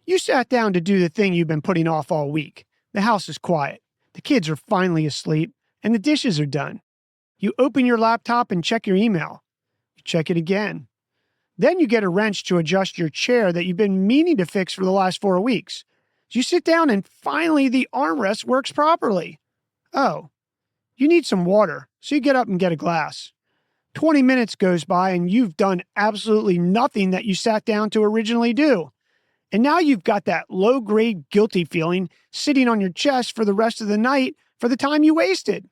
You sat down to do the thing you've been putting off all week. The house is quiet. The kids are finally asleep, and the dishes are done. You open your laptop and check your email. You check it again. Then you get a wrench to adjust your chair that you've been meaning to fix for the last 4 weeks. You sit down and finally the armrest works properly. Oh, you need some water, so you get up and get a glass. 20 minutes goes by and you've done absolutely nothing that you sat down to originally do. And now you've got that low-grade guilty feeling sitting on your chest for the rest of the night for the time you wasted.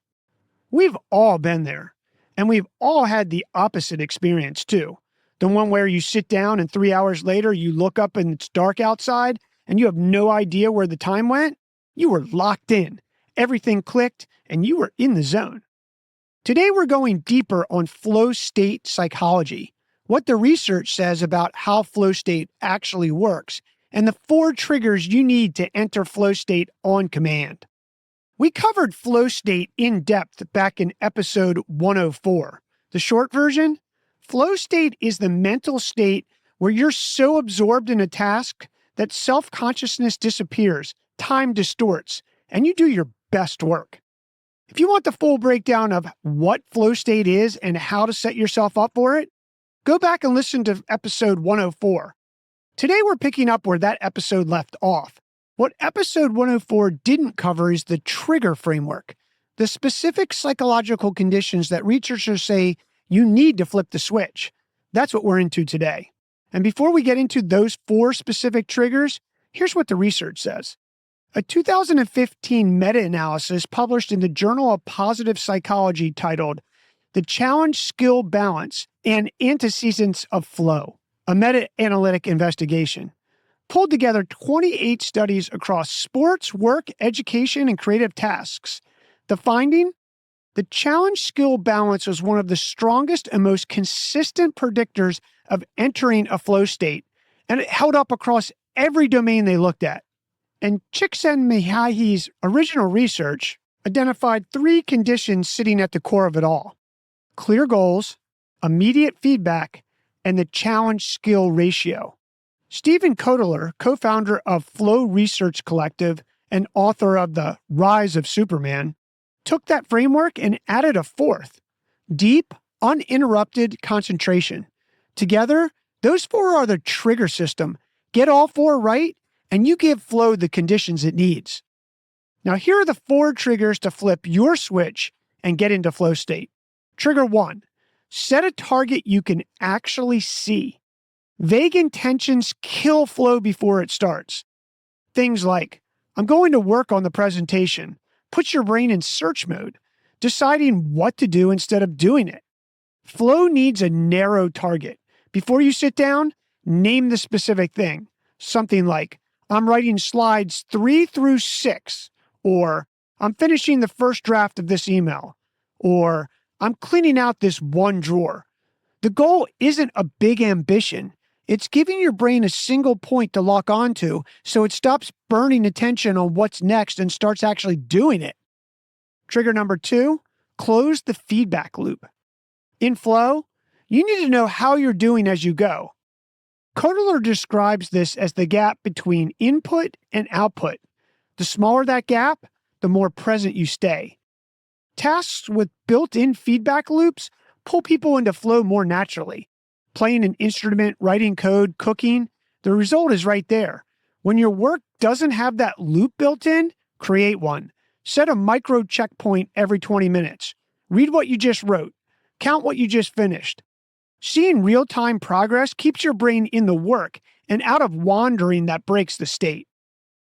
We've all been there, and we've all had the opposite experience too. The one where you sit down and 3 hours later you look up and it's dark outside and you have no idea where the time went. You were locked in. Everything clicked and you were in the zone. Today we're going deeper on flow state psychology, what the research says about how flow state actually works, and the 4 triggers you need to enter flow state on command. We covered flow state in depth back in episode 104. The short version? Flow state is the mental state where you're so absorbed in a task that self-consciousness disappears, time distorts, and you do your best work. If you want the full breakdown of what flow state is and how to set yourself up for it, go back and listen to episode 104. Today we're picking up where that episode left off. What episode 104 didn't cover is the trigger framework, the specific psychological conditions that researchers say you need to flip the switch. That's what we're into today. And before we get into those 4 specific triggers, here's what the research says. A 2015 meta-analysis published in the Journal of Positive Psychology titled The Challenge Skill Balance and Antecedents of Flow, a meta-analytic investigation, pulled together 28 studies across sports, work, education, and creative tasks. The finding? The challenge skill balance was one of the strongest and most consistent predictors of entering a flow state, and it held up across every domain they looked at. And Csikszentmihalyi's original research identified 3 conditions sitting at the core of it all: clear goals, immediate feedback, and the challenge skill ratio. Stephen Kotler, co-founder of Flow Research Collective and author of The Rise of Superman, took that framework and added a 4th: deep, uninterrupted concentration. Together, those 4 are the trigger system. Get all 4 right, and you give flow the conditions it needs. Now, here are the 4 triggers to flip your switch and get into flow state. Trigger 1, set a target you can actually see. Vague intentions kill flow before it starts. Things like, I'm going to work on the presentation, puts your brain in search mode, deciding what to do instead of doing it. Flow needs a narrow target. Before you sit down, name the specific thing. Something like, I'm writing slides 3 through 6, or I'm finishing the first draft of this email, or I'm cleaning out this one drawer. The goal isn't a big ambition. It's giving your brain a single point to lock onto so it stops burning attention on what's next and starts actually doing it. Trigger number 2, close the feedback loop. In flow, you need to know how you're doing as you go. Kotler describes this as the gap between input and output. The smaller that gap, the more present you stay. Tasks with built-in feedback loops pull people into flow more naturally. Playing an instrument, writing code, cooking, the result is right there. When your work doesn't have that loop built in, create one. Set a micro checkpoint every 20 minutes. Read what you just wrote. Count what you just finished. Seeing real-time progress keeps your brain in the work and out of wandering that breaks the state.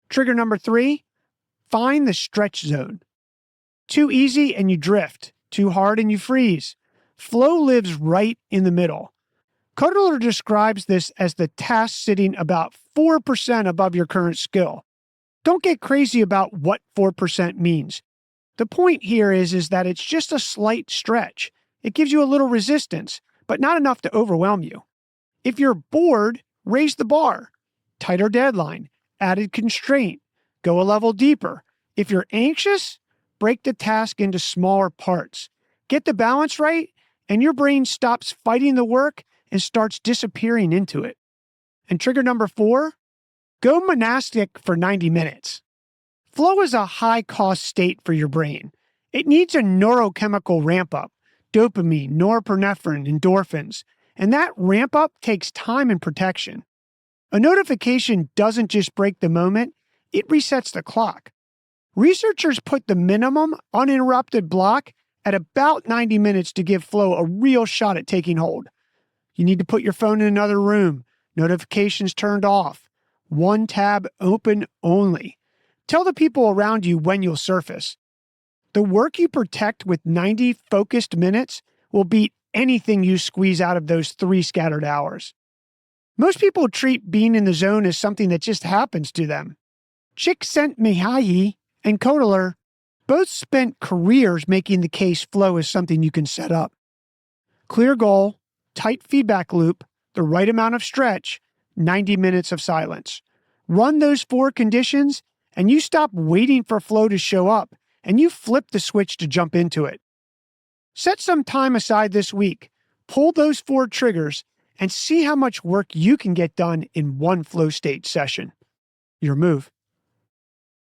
Trigger number 3, find the stretch zone. Too easy and you drift. Too hard and you freeze. Flow lives right in the middle. Kotler describes this as the task sitting about 4% above your current skill. Don't get crazy about what 4% means. The point here is that it's just a slight stretch. It gives you a little resistance, but not enough to overwhelm you. If you're bored, raise the bar. Tighter deadline, added constraint, go a level deeper. If you're anxious, break the task into smaller parts. Get the balance right, and your brain stops fighting the work and starts disappearing into it. And trigger number 4, Go monastic for 90 minutes. Flow is a high-cost state for your brain. It needs a neurochemical ramp-up, dopamine, norepinephrine, endorphins, and that ramp-up takes time and protection. A notification doesn't just break the moment, it resets the clock. Researchers put the minimum uninterrupted block at about 90 minutes to give flow a real shot at taking hold. You need to put your phone in another room, notifications turned off, one tab open only. Tell the people around you when you'll surface. The work you protect with 90 focused minutes will beat anything you squeeze out of those 3 scattered hours. Most people treat being in the zone as something that just happens to them. Csikszentmihalyi and Kotler both spent careers making the case flow is something you can set up. Clear goal, tight feedback loop, the right amount of stretch, 90 minutes of silence. Run those 4 conditions, and you stop waiting for flow to show up, and you flip the switch to jump into it. Set some time aside this week, pull those 4 triggers, and see how much work you can get done in one flow state session. Your move.